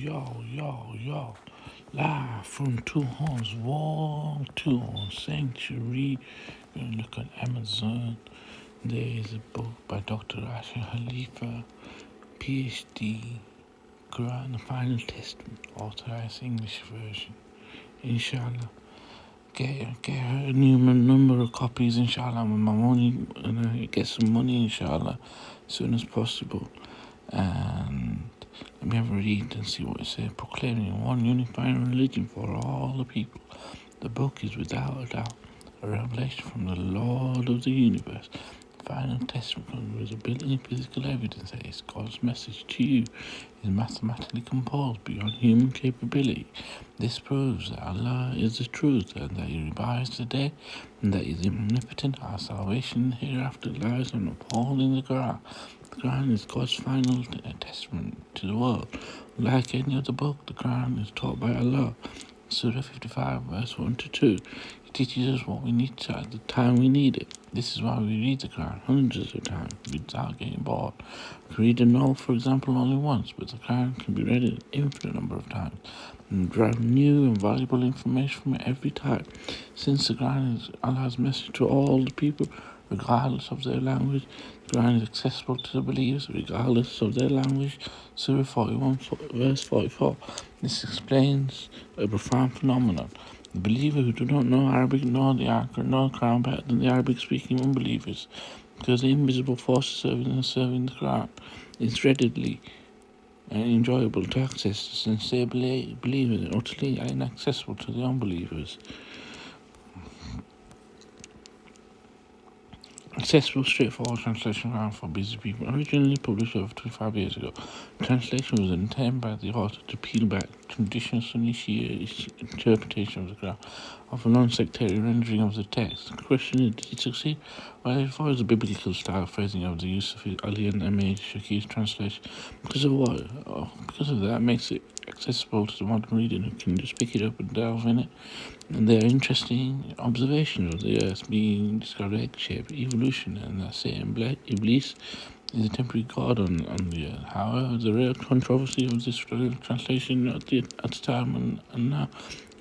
yo, live from Two Horns Wall, Two Horns Sanctuary. You can look on Amazon. There is a book by Dr. Asha Khalifa, PhD, Quran, the Final Testament, authorized English version. Inshallah. Get her a new number of copies, inshallah, with my money, and I get some money, inshallah, as soon as possible. And let me have a read and see what it says. Proclaiming one unifying religion for all the people. The book is without a doubt a revelation from the Lord of the universe. Final testament from visibility and physical evidence that is God's message to you is mathematically composed beyond human capability. This proves that Allah is the truth and that He revives the dead and that He is omnipotent. Our salvation hereafter lies on upholding the Quran. The Quran is God's final testament to the world. Like any other book, the Quran is taught by Allah. Surah 55, verse 1 to 2. It teaches us what we need to at the time we need it. This is why we read the Quran hundreds of times without getting bored. We can read a novel, for example, only once, but the Quran can be read an infinite number of times and derive new and valuable information from it every time. Since the Quran is Allah's message to all the people, regardless of their language, the Quran is accessible to the believers regardless of their language. Surah 41, verse 44. This explains a profound phenomenon. The believers who do not know Arabic know the Quran better than the Arabic-speaking unbelievers, because the invisible force serving the Quran is readily and enjoyable to access, since they believe it utterly inaccessible to the unbelievers. Accessible, straightforward translation Quran for busy people. Originally published over 25 years ago, the translation was intended by the author to peel back traditional Sunni Shia interpretation of the Quran, of a non-sectarian rendering of the text. The question is, did he succeed? Well, it follows the biblical style phrasing of the use of Ali and M.A. Shakir's translation. Because of what? Because of that, makes it accessible to the modern reader who can just pick it up and delve in it. And there are interesting observations of the Earth being discovered egg-shaped evolution, and that Satan, Iblis, is a temporary god on the Earth. However, the real controversy of this translation at the time and now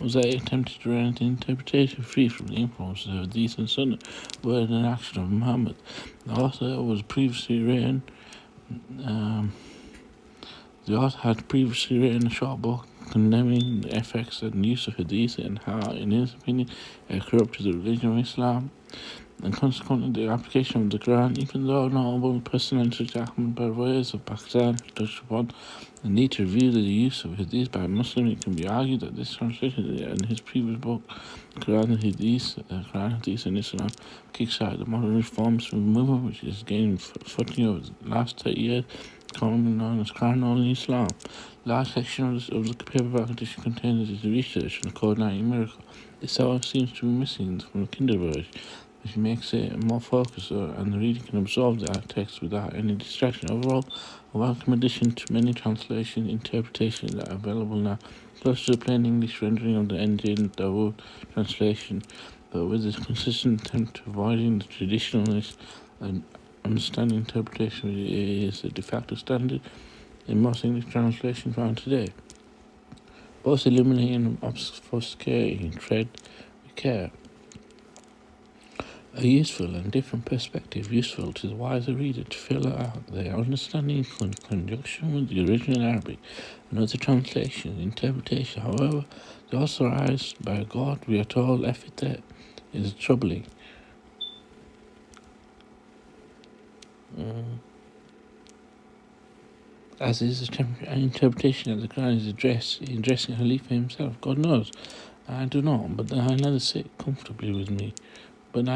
was that it attempted to render an interpretation free from the influences of Hadith and Sunnah, word and action of Muhammad. The author had previously written a short book condemning the effects and use of Hadith and how, in his opinion, it corrupted the religion of Islam, and consequently the application of the Quran. Even though notable personalities such as Ahmad Barwais of Pakistan touched upon the need to review the use of Hadith by Muslims, it can be argued that this translation and his previous book, Quran Hadith and Islam, kickstarted the modern reforms movement, which is gaining footing over the last 30 years, commonly known as Quran-only Islam. Large section of the paperback edition contains the research on the coordinating miracle. This however seems to be missing from the Kindle version, which makes it more focused and the reader can absorb the text without any distraction. Overall, a welcome addition to many translation interpretations that are available now, close to the plain English rendering of the Engine Dawood translation, but with a consistent attempt to avoiding the traditionalist and understanding interpretation, which is the de facto standard in most English translations found today. Both illuminating and obfuscating tread with care. A useful and different perspective, useful to the wiser reader to fill out their understanding in conjunction with the original Arabic and other translation interpretation. However, the authorized by God, we are told, epithet is troubling. As is an interpretation of the Quran is addressing Khalifa himself. God knows, I do not, but I neither sit comfortably with me. In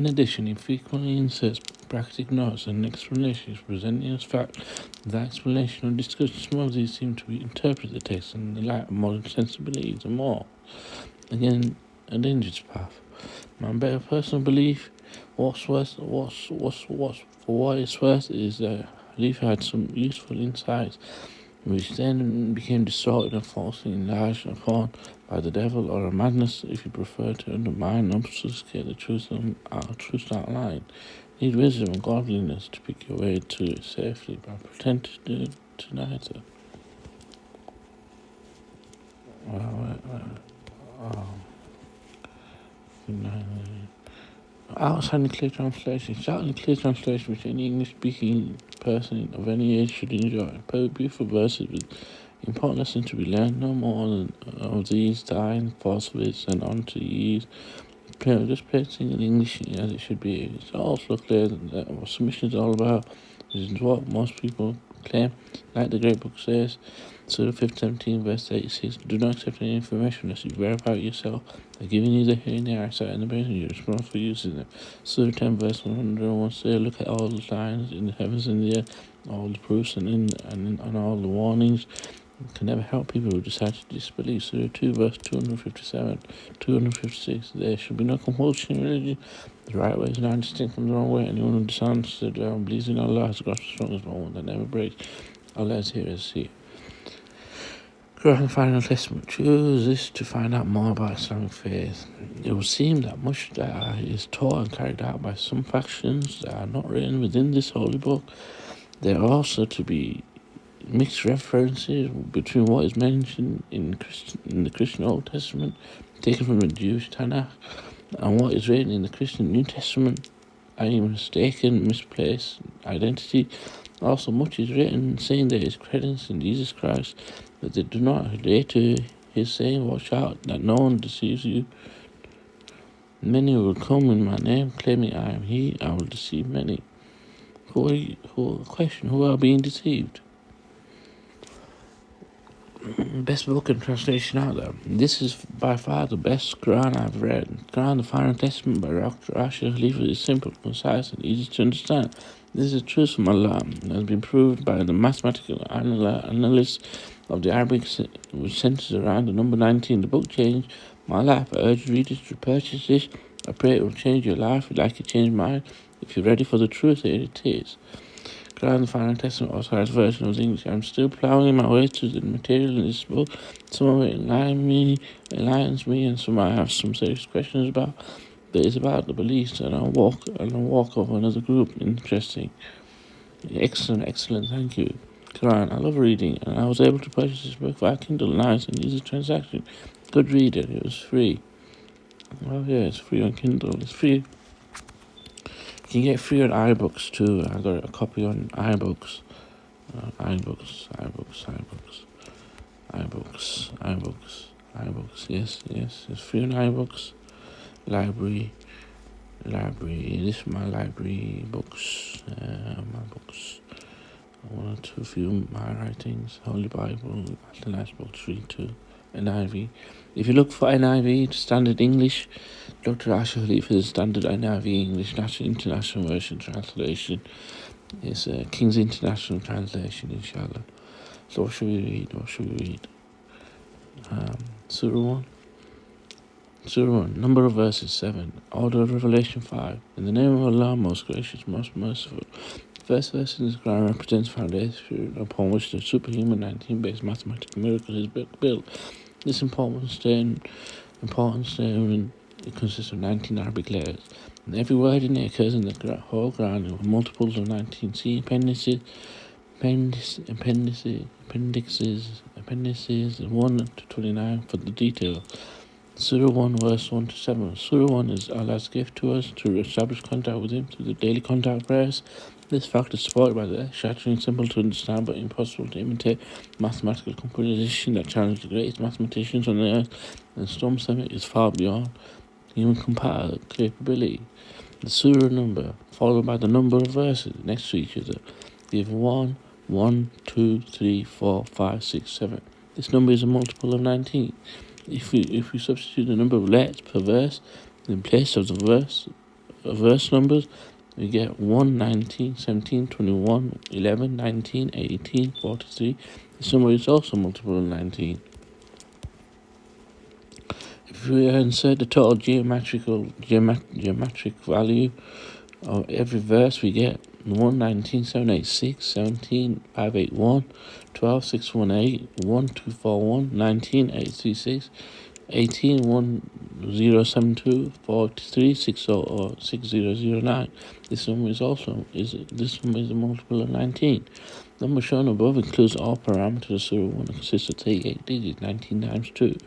addition, he frequently inserts practical notes and explanations, presenting as fact that explanation or discussion. Some of these seem to be interpret the text in the light of modern sensibilities and more. Again, a dangerous path. My better personal belief, for what it's worth, is that Khalifa had some useful insights, which then became distorted and falsely enlarged upon by the devil, or a madness, if you prefer, to undermine and obfuscate the truth outlined. Need wisdom and godliness to pick your way to it safely, but pretend tonight. Outside the clear translation. Shout in clear translation which any English-speaking person of any age should enjoy. Beautiful verses with important lessons to be learned. No more than of these dying falsehoods and unto ye. Just placing in English as it should be. It's also clear that what submission is all about, which is what most people claim. Like the great book says, Surah 5:17, verse 86, do not accept any information unless you verify it yourself. By giving you the hearing, the eyesight, and the brain, you're responsible for using them. Surah 10, verse 101 says, look at all the signs in the heavens and the earth, all the proofs and all the warnings. Can never help people who decide to disbelieve. Surah 2, verse 257, 256. There should be no compulsion in religion. The right way is not distinct from the wrong way. Anyone who dishonours believes in Allah has got the strongest bond that never breaks. Allah is here as see. Quran Final Testament. Choose this to find out more about Islamic faith. It would seem that much that is taught and carried out by some factions that are not written within this holy book. There are also to be mixed references between what is mentioned in the Christian Old Testament, taken from the Jewish Tanakh, and what is written in the Christian New Testament, i.e. mistaken, misplaced identity. Also, much is written saying there is credence in Jesus Christ, but they do not relate to his saying, watch out that no one deceives you. Many will come in my name, claiming I am he. I will deceive many. Who are being deceived? Best book and translation out there. This is by far the best Quran I've read. Quran, the Final Testament by Dr. Asher Khalifa, is simple, concise, and easy to understand. This is truth from Allah and has been proved by the mathematical analysis of the Arabic, which centers around the number 19. The book changed my life. I urge readers to purchase this. I pray it will change your life like it changed mine. If you're ready for the truth, it is. Quran, the Final Testament, authorized version of English. I'm still plowing my way through the material in this book. Some of it enlightens me, and some I have some serious questions about. But it's about the beliefs and a walk of another group. Interesting. Excellent, thank you. Quran, I love reading, and I was able to purchase this book via Kindle. Nice and easy transaction. Good reader, it was free. Oh yeah, it's free on Kindle. It's free. You can get free on iBooks too. I got a copy on iBooks. iBooks. Yes. It's free on iBooks. Library. This is my library books. My books. One or two few my writings. Holy Bible. The nice books read too. NIV. If you look for NIV, Standard English, Dr. Asher Khalifa's Standard NIV English National International Version Translation is King's International Translation, inshallah. So what should we read? Surah 1. Number of verses 7. Order of Revelation 5. In the name of Allah, most gracious, most merciful. The first verse in this Quran represents foundation upon which the superhuman 19-based mathematical miracle is built. This important statement it consists of 19 Arabic letters, and every word in it occurs in the whole Quran with multiples of 19. See appendices 1 to 29 for the details. Surah 1, verse 1 to 7. Surah 1 is Allah's gift to us to establish contact with Him through the daily contact prayers. This fact is supported by the shattering, simple to understand but impossible to imitate mathematical composition that challenged the greatest mathematicians on the earth and stumps them is far beyond human capability. The surah number, followed by the number of verses next to each other, give 1, 2, 3, 4, 5, 6, 7. This number is a multiple of 19. If we substitute the number of letters per verse in place of the verse numbers, we get 1, 19, 17, 21, 11, 19, 18, 43. This number is also multiple of 19. If we insert the total geometric value of every verse, we get 1, 19, 786, 17, 581, 12, 618, 1, 241, 19, 836, 18, 1072, 43, 60, 6009. This number is a multiple of 19. Number shown above includes all parameters of serial 1 and consists of 38 digits, 19 times 2.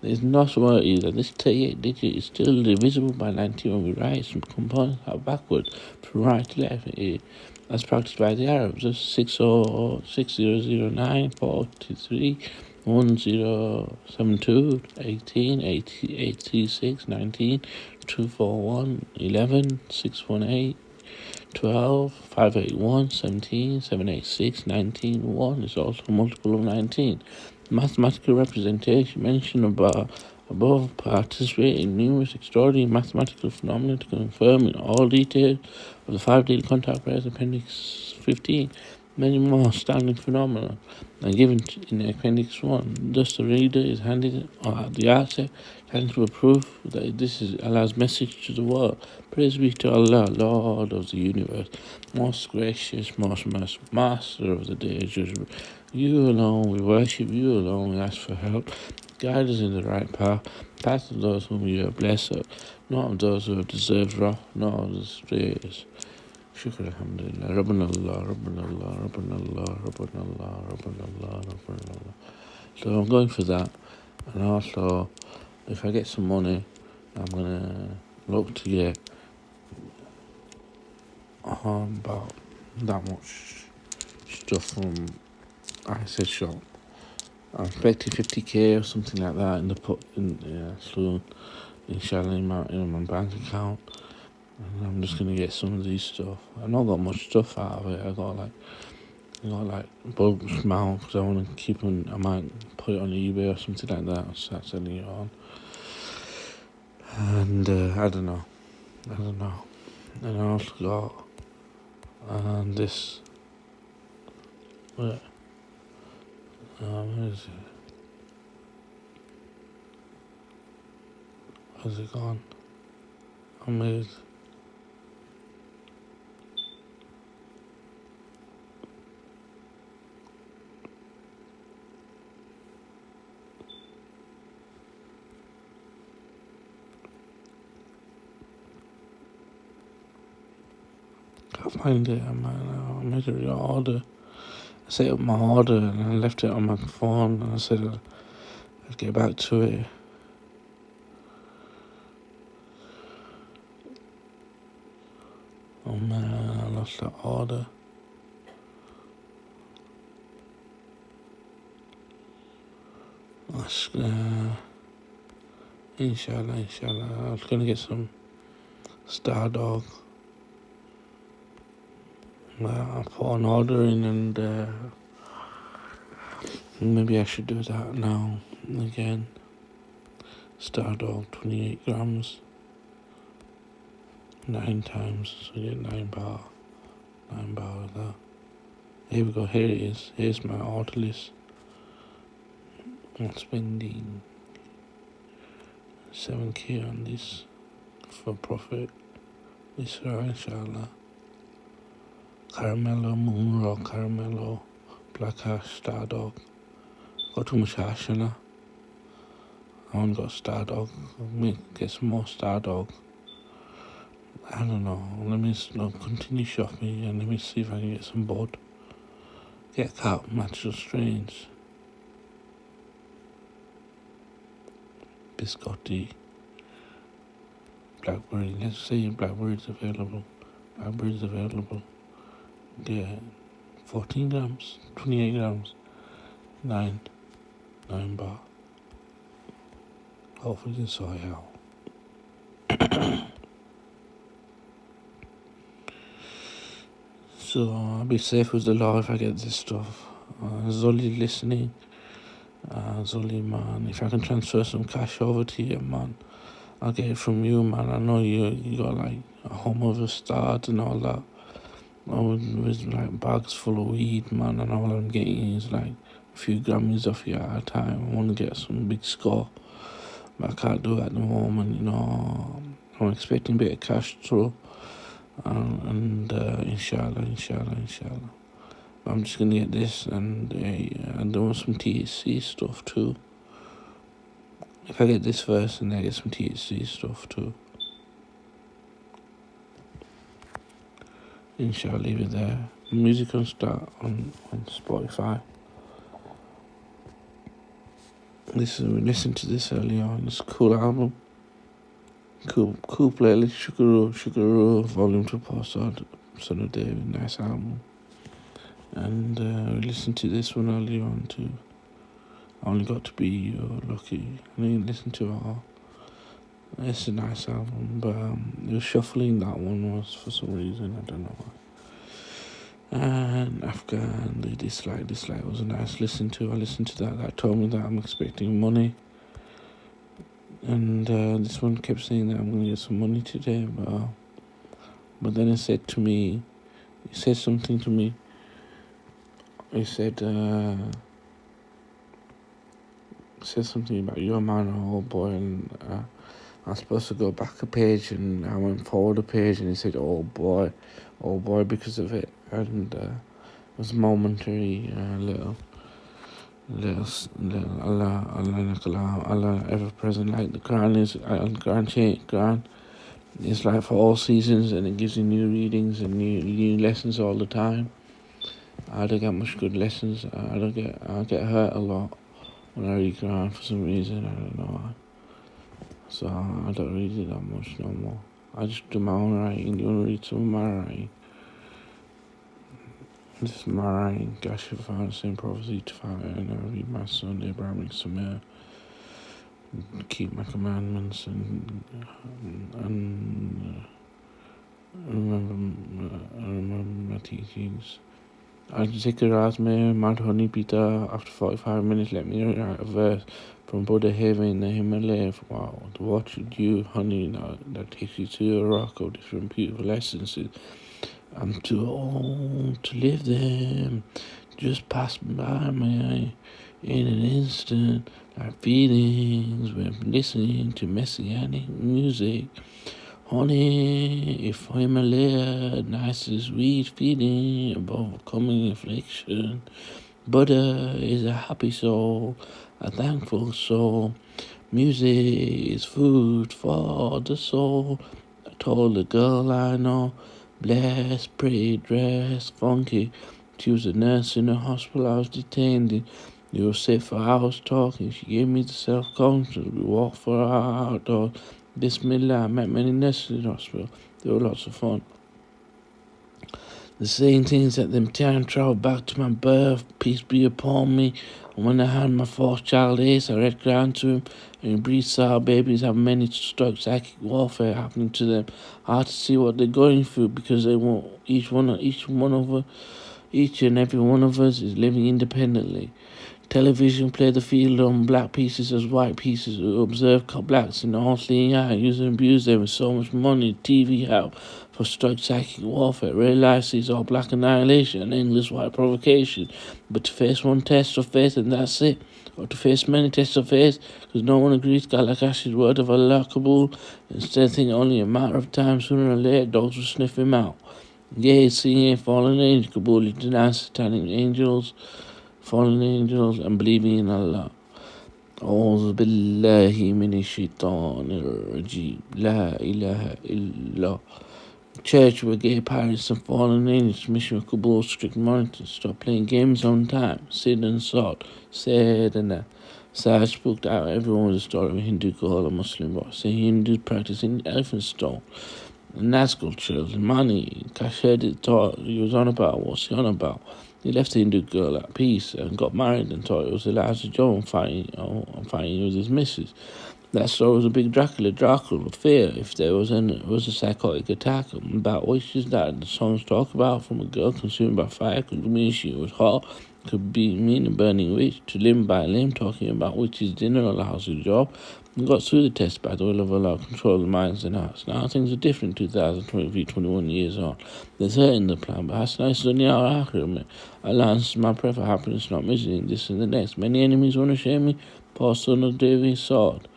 It is noteworthy that this 38 digit is still divisible by 19 when we write some components out backward from right to left, as practiced by the Arabs. 6009 43 1072 18 86 19 241 11 618 12 581 17 786 19 1 is also a multiple of 19. Mathematical representation mentioned above participate in numerous extraordinary mathematical phenomena to confirm in all details of the 5 daily contact pairs Appendix 15. Many more astounding phenomena are given in Appendix 1. Thus, the reader is handed at the outset tangible proof that this is Allah's message to the world. Praise be to Allah, Lord of the universe, most gracious, most merciful, Master of the day of judgment. You alone we worship, you alone we ask for help. Guide us in the right path of those whom you have blessed, not of those who have deserved wrath, not of the strays. Shukr alhamdulillah, Rabbana Allah, Rabbana Allah, Rabbana Allah, Rabbana Allah, Rabbana Allah, Rabbana Allah. So I'm going for that, and also, if I get some money, I'm gonna look to get about that much stuff from iSaid shop. I'm expecting 50k or something like that soon, inshallah, in my bank account. And I'm just gonna get some of these stuff. I've not got much stuff out of it. I got like bulk mount because I want to keep on. I might put it on eBay or something like that and start selling it on. And I don't know. And I also got this. Where is it? Where's it gone? I made. Can't find it. I made a reorder. I set up my order and I left it on my phone and I said I'd get back to it. Oh man, I lost that order. Inshallah, I was gonna get some Stardog. I put an order in and maybe I should do that now again. Stardog, 28 grams. 9 times, so you get 9 bar. 9 bar of that. Here we go, here it is. Here's my order list. I'm spending 7k on this for profit. This inshallah. Caramello, Moonrock, Caramello, Black Ash, Stardog. Got too much ash in it. I haven't got Stardog. I'll get some more Stardog. I don't know. Let me continue shopping and let me see if I can get some bud. Get cat natural strains. Biscotti. Blackberry. Let's see if Blackberry's available. Blackberry's available. Yeah. 14 grams. 28 grams. 9 bar. Hopefully this will help. So I'll be safe with the law if I get this stuff. Zoli listening. Zoli, man, if I can transfer some cash over to you, man, I'll get it from you, man. I know you got like a home of a start and all that. With like bags full of weed, man, and all I'm getting is like a few Grammys off you at a time. I want to get some big score, but I can't do it at the moment, you know. I'm expecting a bit of cash through, and inshallah. But I'm just gonna get this, and I want some THC stuff too. If I get this first, and I get some THC stuff too. Inshallah, leave it there. music on start on Spotify. We listened to this earlier on. It's a cool album. Cool playlist. Sugar Volume 2 Postcard. Son of David, nice album. And we listened to this one earlier on too. I Only Got to Be Lucky. I didn't listen to it all. It's a nice album, but it was shuffling that one was for some reason, I don't know why. And Afghan, the Dislike was a nice listen to. I listened to that told me that I'm expecting money. And this one kept saying that I'm going to get some money today, but then it said something to me. It said something about you're a man or old boy, and I was supposed to go back a page, and I went forward a page, and it said old boy because of it, and it was momentary, little Allah ever present. Like the Quran is like for all seasons, and it gives you new readings and new lessons all the time. I don't get much good lessons. I get hurt a lot when I read Quran for some reason. I don't know why. So I don't read it that much no more. I just do my own writing. You want to read some of my writing? This is my writing. God should find the same prophecy to find, and I read my son Abraham Sumer. Keep my commandments and remember my teachings. I zikr Azme Madhoni Pita. After 45 minutes, let me write a verse from Buddha Heaven in the Himalayas. Wow, what should you, honey, that takes you to a rock of different beautiful essences. I'm too old to live them. Just pass by me in an instant, like feelings when listening to messianic music. Honey, if Himalaya, nice and sweet feeling of overcoming affliction. Buddha is a happy soul, a thankful soul. Music is food for the soul. I told the girl I know, blessed, pretty dress, funky. She was a nurse in the hospital I was detained in. We were sit for hours talking. She gave me the self-confidence. We walked for hours outdoors. Bismillah, I met many nurses in the hospital. They were lots of fun. The same things at them time travel back to my birth, peace be upon me. And when I had my fourth child Ace, I read Quran to him, and he breathed saw babies have many struck psychic warfare happening to them. Hard to see what they're going through because they won't each and every one of us is living independently. Television play the field on black pieces as white pieces. We observe blacks in the hostile eye, use and abuse them with so much money. TV help for struck psychic warfare. Real life sees all black annihilation and endless white provocation. But to face one test of faith and that's it. Or to face many tests of faith, because no one agrees Galakash's word of Allah Kabul. Instead think only a matter of time, sooner or later dogs will sniff him out. Yea, seeing a fallen angel, Kabul denies satanic angels, fallen angels, and believing in Allah. أعوذ بالله من الشيطان الرجيم لا إله إلا. Church where gay pirates and fallen angels, mission of Kabul, strict monitoring, stop playing games on time, sin and salt, said and that. So I spooked out everyone with a story of a Hindu girl or Muslim boy, saying Hindus practicing elephant stone. Nazgul children, money, Kash heard it taught he was on about, what's he on about? He left the Hindu girl at peace and got married and thought it was Elijah Joe fighting with his missus. That story was a big Dracula fear if there was a psychotic attack about witches that the songs talk about from a girl consumed by fire could mean she was hot, could be mean a burning witch, to limb by limb talking about witches' dinner or the house of job. We got through the test by the will of Allah, control the minds and hearts. Now things are different 2023, 21 years on. There's hurt in the plan, but that's nice dunya or akhirah. Allah answers my prayer for happiness, not misery, this and the next. Many enemies want to shame me, poor son of David sword.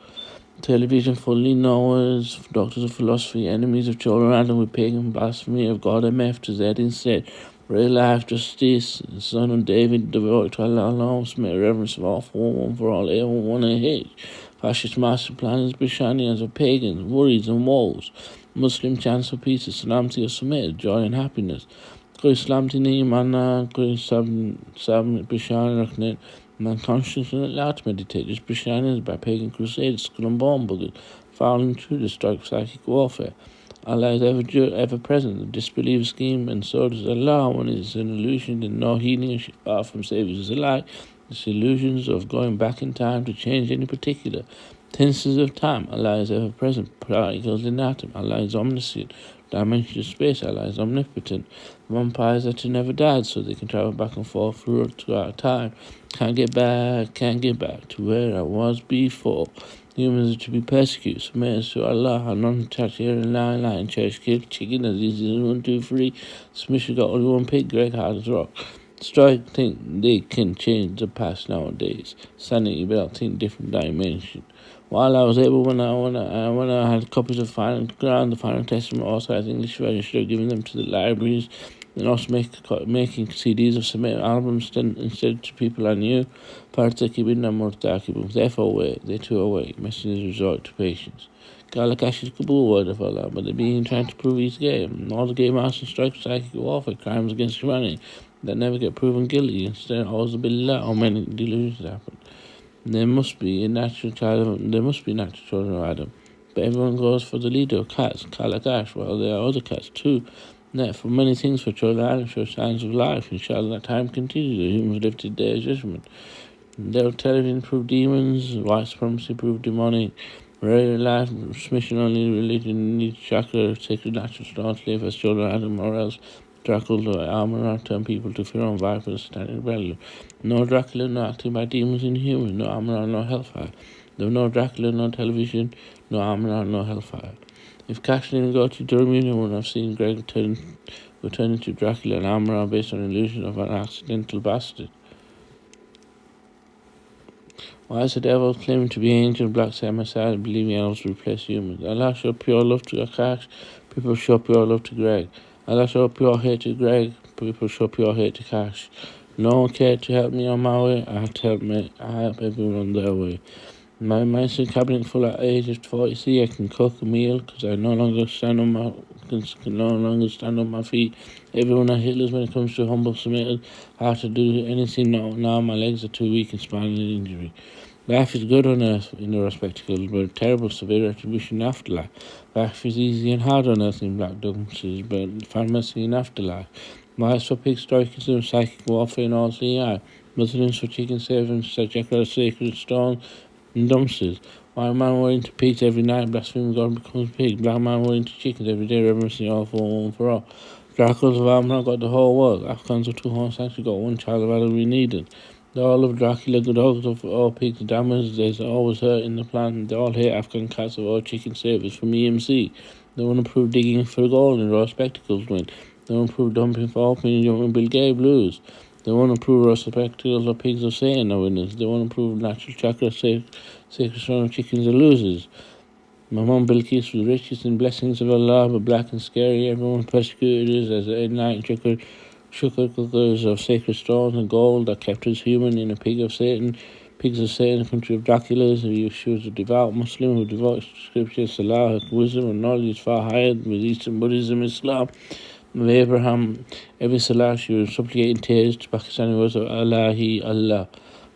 Television fully knows doctors of philosophy, enemies of children Adam with pagan blasphemy of God MF to Z instead. Real life justice, son of David, devoted to Allah alone, submit reverence of all for one for all, everyone one and hate. Fascist master plans, Bishanians of pagans, worries and woes. Muslim chants for peace, Salam to your submit, joy and happiness. Islam Dini Mana, Sam Bishan, man conscious and allowed to meditate. This Bishan is by pagan crusades, school and bomb buggers, falling through the strike of psychic warfare. Allah is ever present. The disbelief scheme, and so does Allah. One is an illusion, and no healing from saviors is a lie. It's illusions of going back in time to change any particular tenses of time. Allah is ever present. Particles in atom. Allah is omniscient. Dimension of space. Allah is omnipotent. Vampires are to never die, so they can travel back and forth throughout time. Can't get back to where I was before. Humans are to be persecuted, submitted to Allah, are non-touched here and line, church killed, chicken, as easy as 1, 2, 3. Submission got only one pig, Greg hard as rock. Strike think they can change the past nowadays. Sanity belt think different dimension. While I was able, when I had copies of Final Ground, the Final Testament, also as English version, should have given them to the libraries, and also making CDs of some albums instead to people I knew. Therefore, they too awake. Messengers resort to patience. Kash is Kabul word of Allah, but they're being trying to prove he's gay. All the gay masters strike psychic warfare, crimes against humanity that never get proven guilty. Instead, or many delusions happen. There must be natural children of Adam, but everyone goes for the leader of cats, Kalakash, while there are other cats too. Net for many things for children of Adam show signs of life. Inshallah, that time continues. The humans live to their judgment. Their television prove demons, white supremacy prove demonic. Regular life, submission only religion needs chakra, sacred natural stones live as children of Adam, or else Dracula or armor turn people to fear and vipers standing rebellion. No Dracula, no acting by demons in humans, no armor, no hellfire. There was no Dracula, no television, no armor, no hellfire. If Kash didn't go to Germany, when I've seen Greg turn into Dracula and armor based on illusion of an accidental bastard. Why is the devil claiming to be angel, black side my side, and believing elves replace humans? Allah show pure love to Kash, people show pure love to Greg. Allah show pure hate to Greg, people show pure hate to Kash. No one cared to help me on my way, I help everyone on their way. My medicine cabinet full at age of 40. I can cook a meal because I no longer stand on my feet. Everyone are Hitler's when it comes to humble submitted. I have to do anything now. My legs are too weak and spinal injury. Life is good on earth in the respectacles, but terrible severe retribution in afterlife. Life is easy and hard on earth in black dumpsters, but find mercy in afterlife. Mice for pig stoicism, psychic warfare, and all CI. Muslims for chicken servants, sacred stones, and dumpsters. White man were into pigs every night, blaspheming God becomes pig. Black man were into chickens every day, reverencing all for one for all. Dracula's of Amnon got the whole world. Afghans of 200 actually got one child of Adam we needed. They all love Dracula, the dogs of all pigs, damage, there's always hurt in the plant. They all hate Afghan cats of all chicken service from EMC. They want to prove digging for gold and raw spectacles win. They want to prove dumping for opening and jumping Bill Gay blues. They want to prove raw spectacles of pigs of Satan are winners. They want to prove natural chakra sacred stone of chickens are losers. My mum Bilqis was richest in blessings of Allah, but black and scary. Everyone persecuted us as enlightened sugar cookers of sacred stones and gold that kept us human in a pig of Satan. Pigs of Satan, country of Draculas. She was a devout Muslim who devoted scripture, Salah, her wisdom and knowledge is far higher with Eastern Buddhism, Islam. With Abraham, every Salah she was supplicating tears to Pakistani words of Allahi Allah,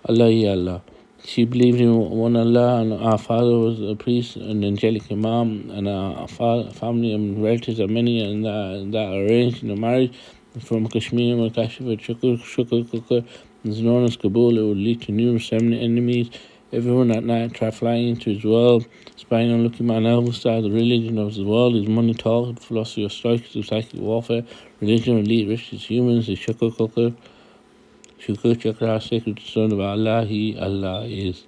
Allahi Allah. She believed in one Allah, and our father was a priest, an angelic imam, and our family and relatives are many, and that arranged in a marriage from Kashmir and Kashmir, Shukr is known as Kabul. It would lead to numerous enemies. Everyone at night tried flying into his world, spying on looking man Elvis style. The religion of the world is money talk, the philosophy of stoicism, psychic warfare, religion of elite rich humans, the Shukr Chakra, sacred son of Allah, Allah is.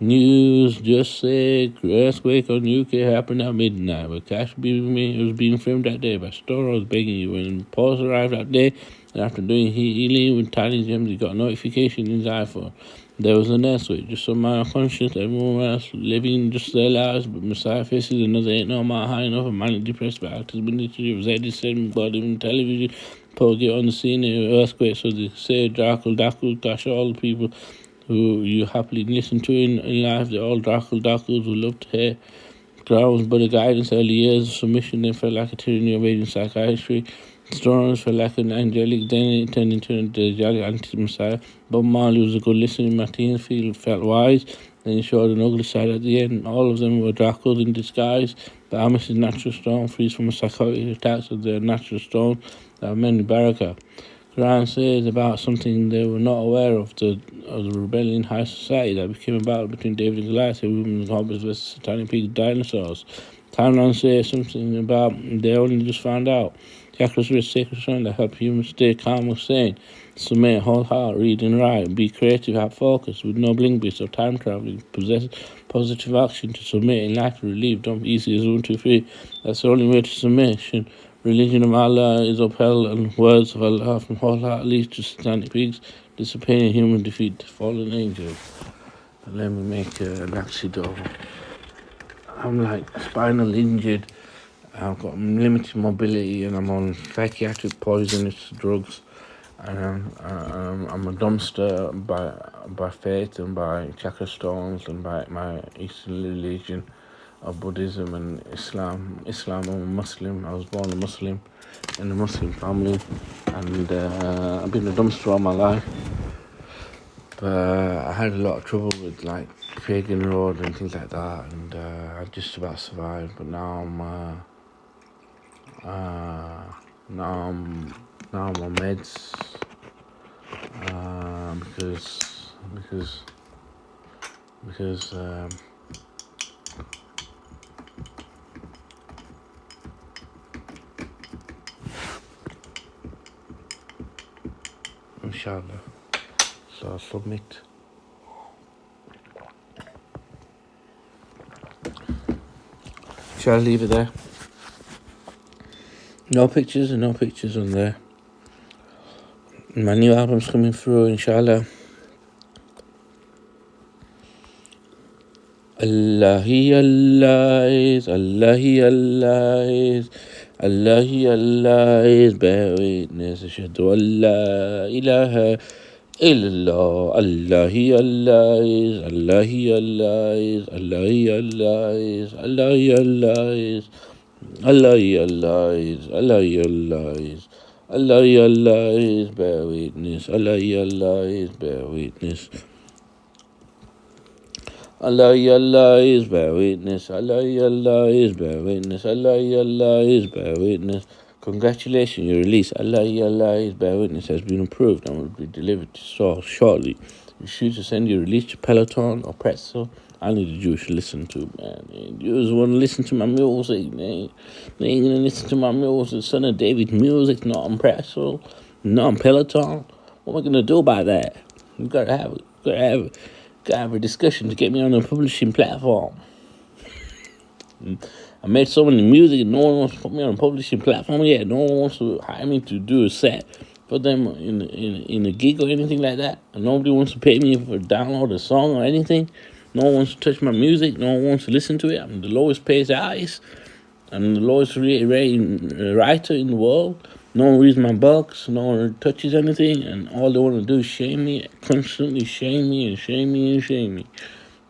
News just said earthquake on UK happened at midnight, but Kash was being filmed that day by Store. I was begging you. When Paul arrived that day, and after doing healing with tiny gems, he got a notification in his iPhone. There was an earthquake, just some man unconscious, everyone else living just their lives, but Messiah faces another ain't no man high enough, and manic depressed by actors ministry of Zeddy said, God, even television, Paul get on the scene of earthquake, so they say, Dracul, Kash, all the people who you happily listen to in life, they're all Dracul who love to hear grounds, but the guidance early years of submission, they felt like a tyranny of aging psychiatry. Stories felt like an angelic, then it turned into the jolly anti-messiah. Bob Marley was a good listener in my teens, felt wise. Then he showed an ugly side at the end. All of them were Dracula in disguise. But Amis's natural stone frees from a psychotic attacks of their natural stone that are many baraka. Quran says about something they were not aware of the rebellion in high society that became about between David and Goliath, women's hobbits versus satanic pig dinosaurs. Timeline says something about they only just found out. Chakras are a sacred stone that help humans stay calm or sane. Submit, whole heart, read and write, be creative, have focus, with no bling bits or time traveling, possess positive action to submit, enlighten, relieve, don't be easy as 1, 2, 3. That's the only way to submission. Religion of Allah is upheld, and words of Allah from wholeheartedly to satanic pigs, dissipating human defeat to fallen angels. And let me make an accident. I'm like spinal injured. I've got limited mobility, and I'm on psychiatric poisonous drugs. And I'm a dumpster by faith and by chakra stones and by my Eastern religion of Buddhism and Islam. I'm a Muslim. I was born a Muslim in a Muslim family, and I've been a dumpster all my life. But I had a lot of trouble with like Pagan Road and things like that, and I just about survived. But now I'm on meds because inshallah. So I'll submit. Shall I leave it there? No pictures on there. My new album's coming through, inshallah. Allahi Allah is, bear witness, ashhadu an la ilaha illallah. Allahi Allah is, Allahi Allah is, Allahi Allah is, Allahi Allah is, Allahi Allah is, Allahi Allah is, Allahi Allah is, bear witness, Allahi Allah is, bear witness. Allahi Allah is, bear witness, Allahi Allah is, bear witness, Allahi Allah is, bear witness. Congratulations, your release, Allahi Allah is, bear witness, has been approved and will be delivered to stores shortly. You should send your release to Peloton or Pretzel. I need a Jewish to listen to, man. You just want to listen to my music, man. They ain't gonna listen to my music, Son of David music, not on Pretzel, not on Peloton. What am I gonna do about that? You gotta have a discussion to get me on a publishing platform. I made so many music and no one wants to put me on a publishing platform yet. No one wants to hire me to do a set for them in a gig or anything like that. And nobody wants to pay me for download a song or anything. No one wants to touch my music. No one wants to listen to it. I'm the lowest paid artist. I'm the lowest rated writer in the world. No one reads my books. No one touches anything. And all they want to do is shame me. Constantly shame me and shame me and shame me.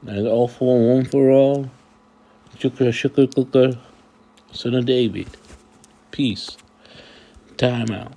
And all for one for all. Shukr, cooker. Son of David. Peace. Time out.